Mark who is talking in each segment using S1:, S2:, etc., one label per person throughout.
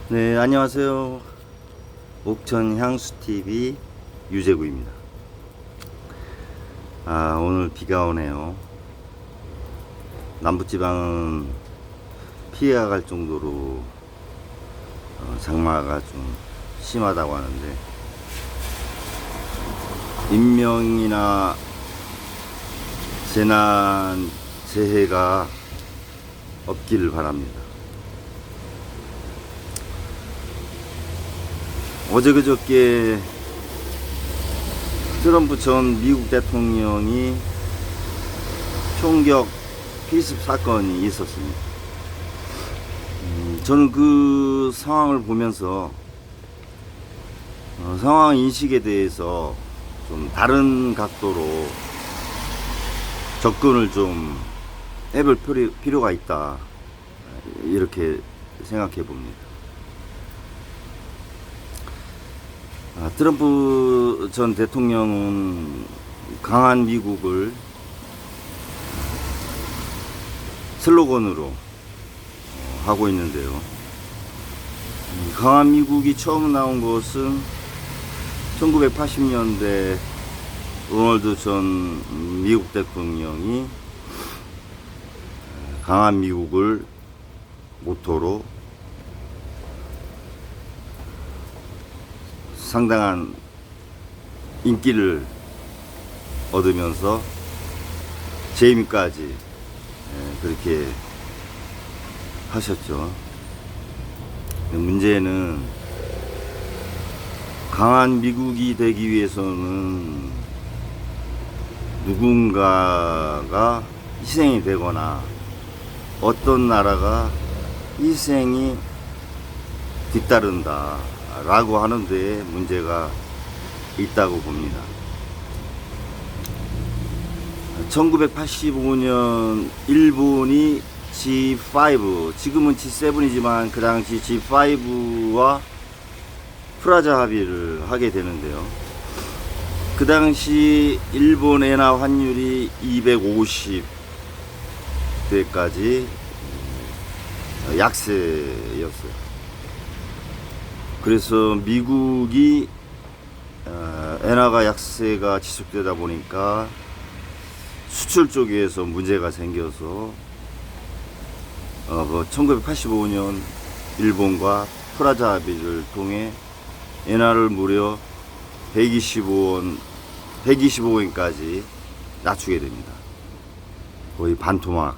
S1: 네, 안녕하세요. 옥천 향수TV 유재구입니다. 오늘 비가 오네요. 남부지방은 피해가 갈 정도로 장마가 좀 심하다고 하는데, 인명이나 재난, 재해가 없기를 바랍니다. 어제 그저께 트럼프 전 미국 대통령이 총격 피습 사건이 있었습니다. 저는 그 상황을 보면서 상황 인식에 대해서 좀 다른 각도로 접근을 좀 해볼 필요가 있다, 이렇게 생각해 봅니다. 트럼프 전 대통령은 강한 미국을 슬로건으로 하고 있는데요. 강한 미국이 처음 나온 것은 1980년대 로널드 전 미국 대통령이 강한 미국을 모토로 상당한 인기를 얻으면서 재임까지 그렇게 하셨죠. 문제는 강한 미국이 되기 위해서는 누군가가 희생이 되거나 어떤 나라가 희생이 뒤따른다 라고 하는데 문제가 있다고 봅니다. 1985년 일본이 G5, 지금은 G7이지만 그 당시 G5와 프라자 합의를 하게 되는데요. 그 당시 일본 엔화 환율이 250대까지 약세였어요. 그래서 미국이 엔화가 약세가 지속되다 보니까 수출 쪽에서 문제가 생겨서 1985년 일본과 프라자 합의를 통해 엔화를 무려 125원까지 낮추게 됩니다. 거의 반토막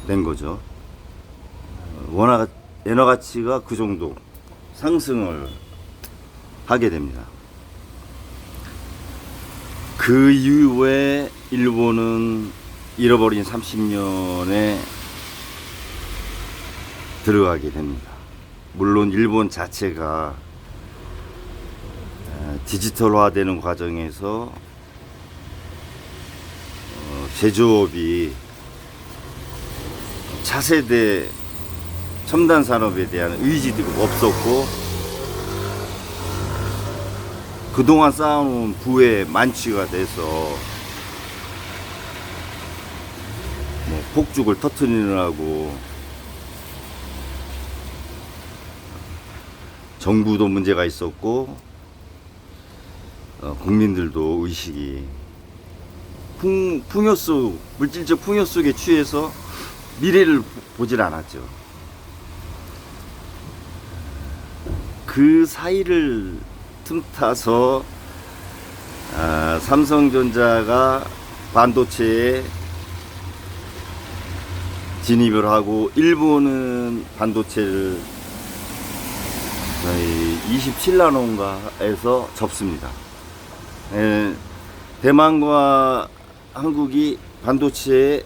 S1: 된 거죠. 워낙 엔화 가치가 그 정도 상승을 하게 됩니다. 그 이후에 일본은 잃어버린 30년에 들어가게 됩니다. 물론 일본 자체가 디지털화되는 과정에서 제조업이 차세대 첨단 산업에 대한 의지도 없었고, 그동안 쌓아놓은 부에 만취가 돼서 폭죽을 터뜨리느라고 정부도 문제가 있었고, 국민들도 의식이 물질적 풍요 속에 취해서 미래를 보질 않았죠. 그 사이를 틈타서 삼성전자가 반도체에 진입을 하고, 일본은 반도체를 저희 27나노인가에서 접습니다. 대만과 한국이 반도체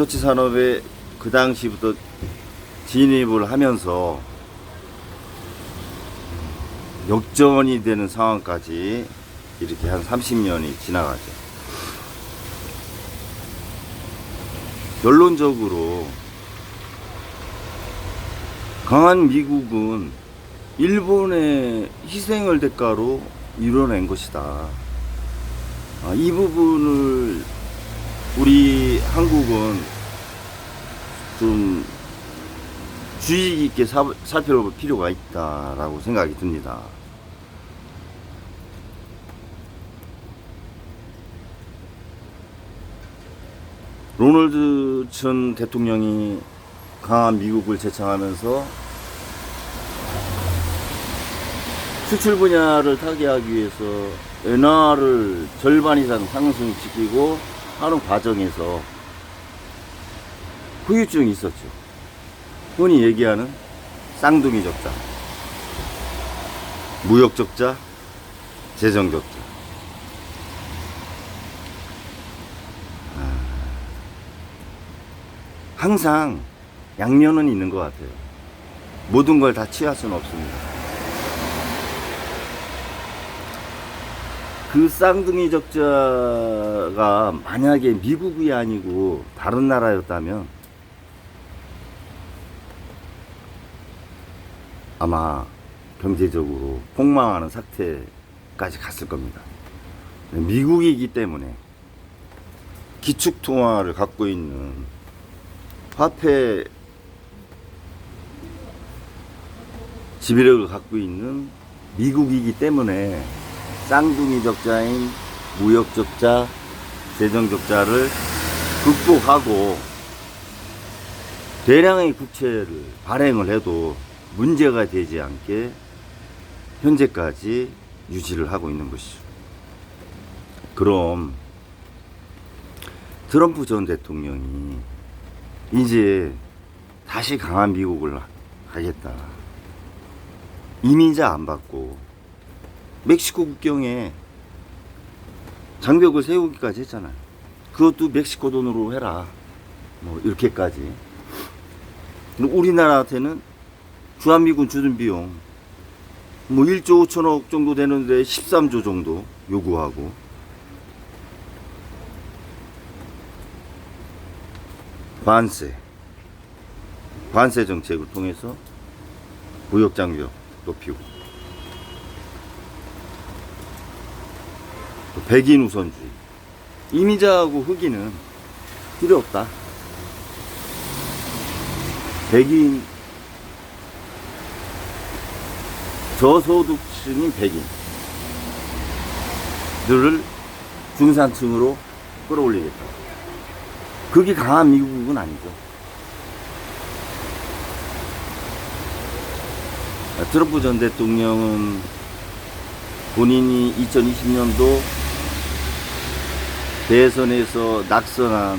S1: 산업에 그 당시부터 진입을 하면서 역전이 되는 상황까지 이렇게 한 30년이 지나가죠. 결론적으로 강한 미국은 일본의 희생을 대가로 이뤄낸 것이다. 이 부분을 우리 한국은 좀 주의 깊게 살펴볼 필요가 있다라고 생각이 듭니다. 로널드 전 대통령이 강한 미국을 제창하면서 수출 분야를 타개하기 위해서 엔화를 절반 이상 상승시키고 하는 과정에서 후유증이 있었죠. 흔히 얘기하는 쌍둥이 적자, 무역 적자, 재정 적자. 항상 양면은 있는 것 같아요. 모든 걸 다 취할 수는 없습니다. 그 쌍둥이 적자가 만약에 미국이 아니고 다른 나라였다면 아마 경제적으로 폭망하는 사태까지 갔을 겁니다. 미국이기 때문에 기축통화를 갖고 있는 화폐 지배력을 갖고 있는 미국이기 때문에 쌍둥이 적자인 무역 적자, 재정 적자를 극복하고 대량의 국채를 발행을 해도 문제가 되지 않게 현재까지 유지를 하고 있는 것이죠. 그럼 트럼프 전 대통령이 이제 다시 강한 미국을 하겠다. 이민자 안 받고 멕시코 국경에 장벽을 세우기까지 했잖아요. 그것도 멕시코 돈으로 해라. 뭐 이렇게까지. 우리나라한테는 주한미군 주둔 비용 뭐 1조 5천억 정도 되는데 13조 정도 요구하고, 관세 정책을 통해서 무역 장벽 높이고, 또 백인 우선주의, 이민자하고 흑인은 필요 없다. 백인, 저소득층인 백인들을 중산층으로 끌어올리겠다. 그게 강한 미국은 아니죠. 트럼프 전 대통령은 본인이 2020년도 대선에서 낙선한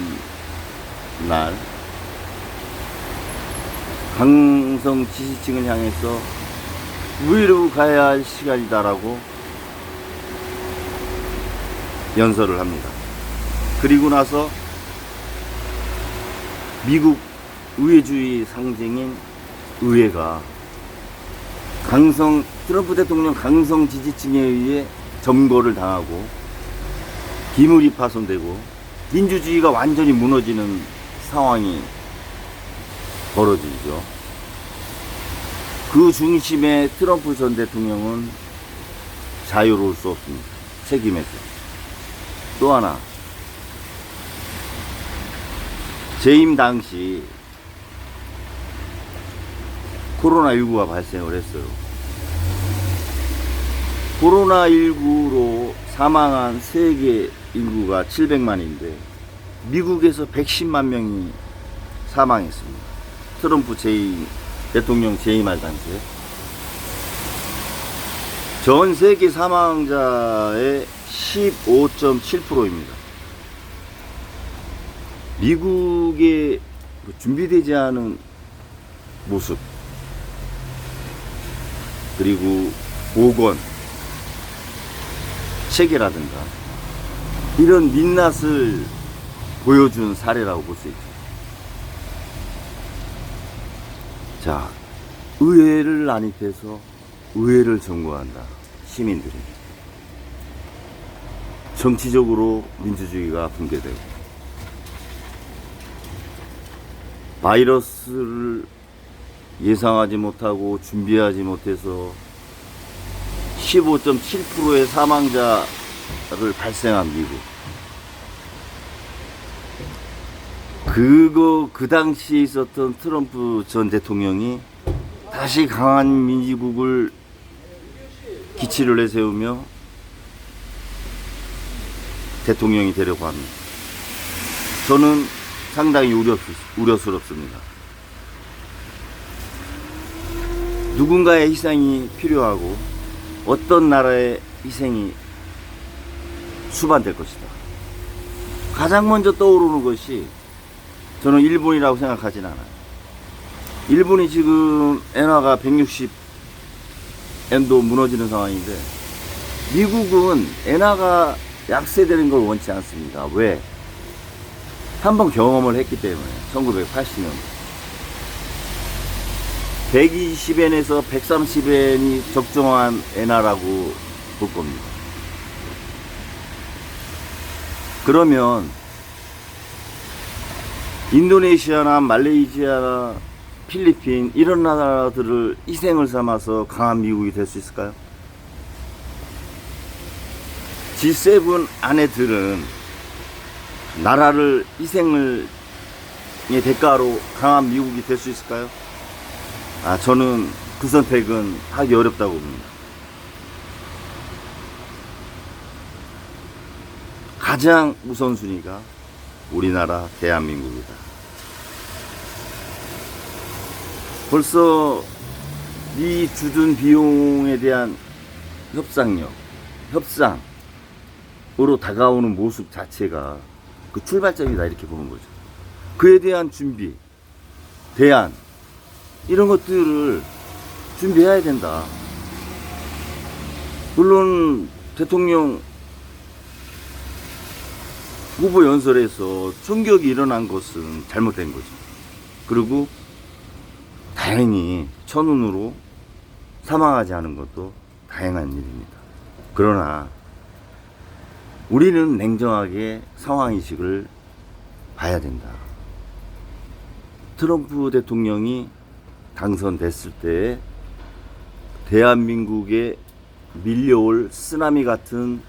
S1: 날 강성 지지층을 향해서 위로 가야 할 시간이다라고 연설을 합니다. 그리고 나서 미국 의회주의 상징인 의회가 트럼프 대통령 강성 지지층에 의해 점거를 당하고 기물이 파손되고 민주주의가 완전히 무너지는 상황이 벌어지죠. 그 중심에 트럼프 전 대통령은 자유로울 수 없습니다. 책임에서. 또 하나, 재임 당시 코로나19가 발생을 했어요. 코로나19로 사망한 세계 인구가 700만인데 미국에서 110만 명이 사망했습니다. 트럼프 대통령 재임할 당시에. 전 세계 사망자의 15.7%입니다. 미국의 준비되지 않은 모습, 그리고 보건 체계라든가 이런 민낯을 보여준 사례라고 볼 수 있죠. 자, 의회를 난입해서 의회를 점거한다. 시민들이. 정치적으로 민주주의가 붕괴되고, 바이러스를 예상하지 못하고 준비하지 못해서 15.7%의 사망자를 발생한 미국. 그 당시에 있었던 트럼프 전 대통령이 다시 강한 민주국을 기치를 내세우며 대통령이 되려고 합니다. 저는 상당히 우려스럽습니다. 누군가의 희생이 필요하고 어떤 나라의 희생이 수반될 것이다. 가장 먼저 떠오르는 것이 저는 일본이라고 생각하진 않아요. 일본이 지금 엔화가 160엔도 무너지는 상황인데 미국은 엔화가 약세되는 걸 원치 않습니다. 왜? 한번 경험을 했기 때문에 1980년 120엔에서 130엔이 적정한 엔화라고 볼 겁니다. 그러면 인도네시아나 말레이시아나 필리핀 이런 나라들을 희생을 삼아서 강한 미국이 될 수 있을까요? G7 안에들은 나라를 희생의 대가로 강한 미국이 될 수 있을까요? 저는 그 선택은 하기 어렵다고 봅니다. 가장 우선순위가 우리나라 대한민국이다. 벌써 이 주둔 비용에 대한 협상으로 다가오는 모습 자체가 그 출발점이다 이렇게 보는 거죠. 그에 대한 준비, 대안 이런 것들을 준비해야 된다. 물론 대통령 후보 연설에서 총격이 일어난 것은 잘못된 거죠. 그리고 다행히 천운으로 사망하지 않은 것도 다행한 일입니다. 그러나 우리는 냉정하게 상황인식을 봐야 된다. 트럼프 대통령이 당선됐을 때 대한민국에 밀려올 쓰나미 같은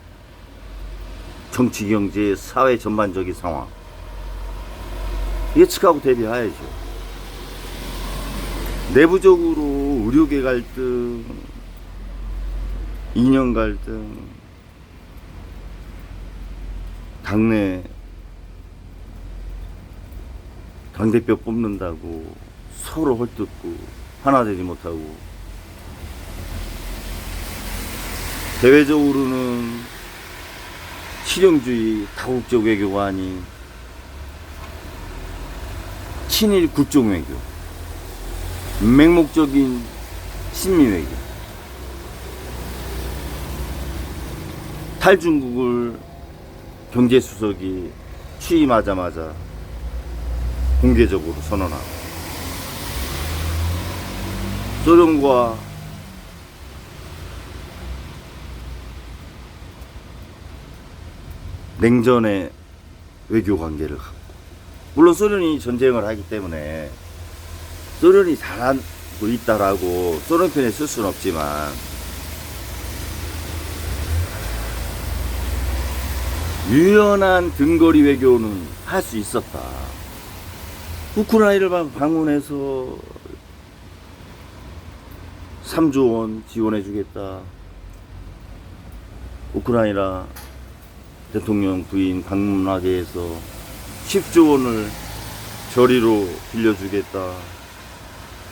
S1: 정치, 경제, 사회 전반적인 상황 예측하고 대비해야죠. 내부적으로 의료계 갈등, 이념 갈등, 당내 당대표 뽑는다고 서로 헐뜯고 하나 되지 못하고, 대외적으로는 실용주의 다국적 외교가 아닌 친일 굴종 외교, 맹목적인 친미 외교, 탈중국을 경제수석이 취임하자마자 공개적으로 선언하고, 소련과 냉전의 외교 관계를 갖고, 물론 소련이 전쟁을 하기 때문에 소련이 잘하고 있다라고 소련 편에 쓸 수는 없지만, 유연한 등거리 외교는 할 수 있었다. 우크라이나를 방문해서 3조 원 지원해 주겠다. 우크라이나 대통령 부인 방문하게 해서 10조 원을 저리로 빌려주겠다.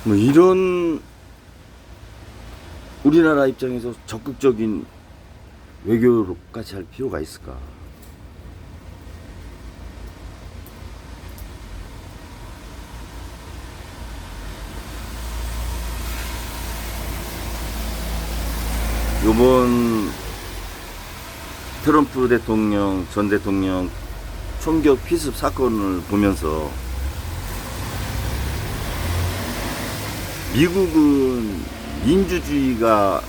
S1: 뭐 이런 우리나라 입장에서 적극적인 외교로까지 할 필요가 있을까? 요번 트럼프 대통령, 전 대통령 총격 피습 사건을 보면서 미국은 민주주의가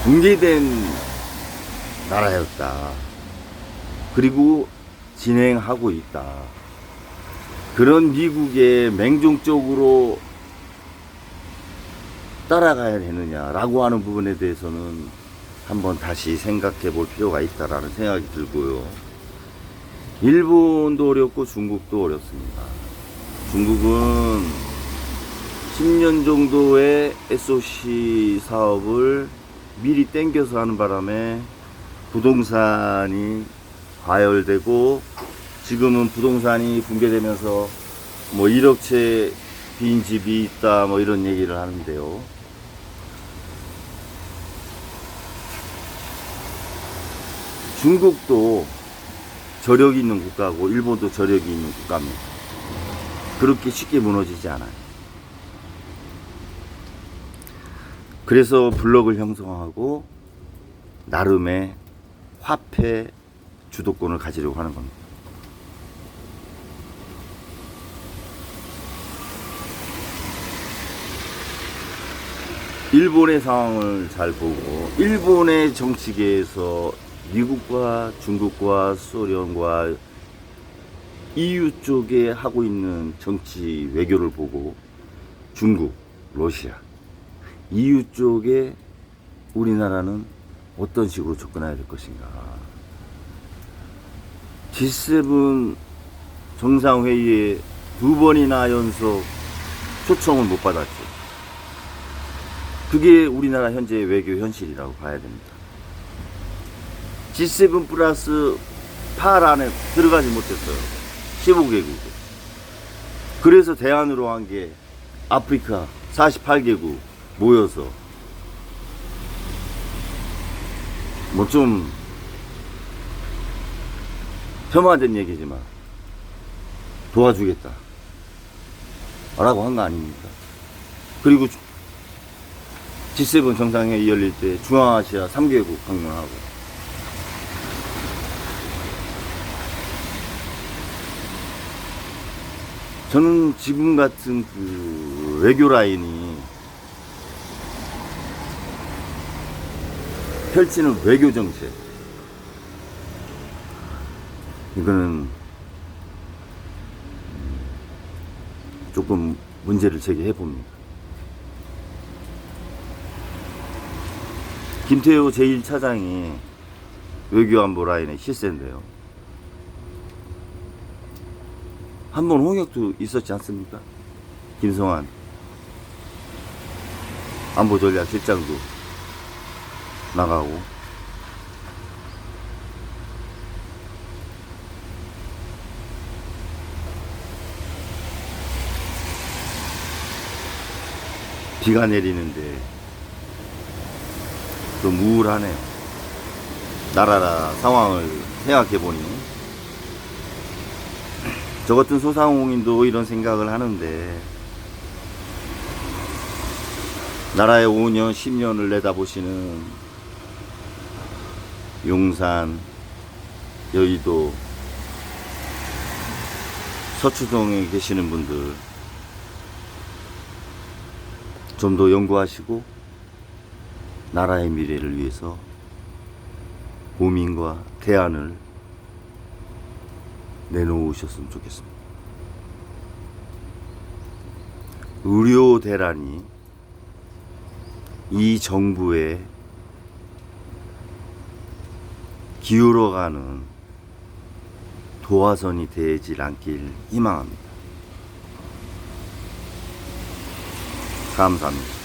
S1: 붕괴된 나라였다. 그리고 진행하고 있다. 그런 미국의 맹종적으로 따라가야 되느냐라고 하는 부분에 대해서는 한번 다시 생각해 볼 필요가 있다라는 생각이 들고요. 일본도 어렵고 중국도 어렵습니다. 중국은 10년 정도의 SOC 사업을 미리 땡겨서 하는 바람에 부동산이 과열되고, 지금은 부동산이 붕괴되면서 뭐 1억 채 빈집이 있다 뭐 이런 얘기를 하는데요. 중국도 저력이 있는 국가고 일본도 저력이 있는 국가입니다. 그렇게 쉽게 무너지지 않아요. 그래서 블록을 형성하고 나름의 화폐 주도권을 가지려고 하는 겁니다. 일본의 상황을 잘 보고, 일본의 정치계에서 미국과 중국과 소련과 EU 쪽에 하고 있는 정치 외교를 보고, 중국, 러시아, EU 쪽에 우리나라는 어떤 식으로 접근해야 될 것인가. G7 정상회의에 2번이나 연속 초청을 못 받았죠. 그게 우리나라 현재 외교 현실이라고 봐야 됩니다. G7 플러스 8 안에 들어가지 못했어요. 15개국. 그래서 대안으로 한 게 아프리카 48개국 모여서 뭐 좀 폄하된 얘기지만 도와주겠다 라고 한 거 아닙니까? 그리고 G7 정상회의 열릴 때 중앙아시아 3개국 방문하고, 저는 지금 같은 그 외교 라인이 펼치는 외교 정책, 이거는 조금 문제를 제기해 봅니다. 김태호 제1차장이 외교안보 라인의 실세인데요. 한번 홍역도 있었지 않습니까? 김성환 안보전략실장도 나가고, 비가 내리는데 좀 우울하네요. 나라라 상황을 생각해보니 저 같은 소상공인도 이런 생각을 하는데, 나라의 5년, 10년을 내다보시는 용산, 여의도, 서초동에 계시는 분들 좀 더 연구하시고 나라의 미래를 위해서 고민과 대안을 내놓으셨으면 좋겠습니다. 의료 대란이 이 정부에 기울어가는 도화선이 되질 않길 희망합니다. 감사합니다.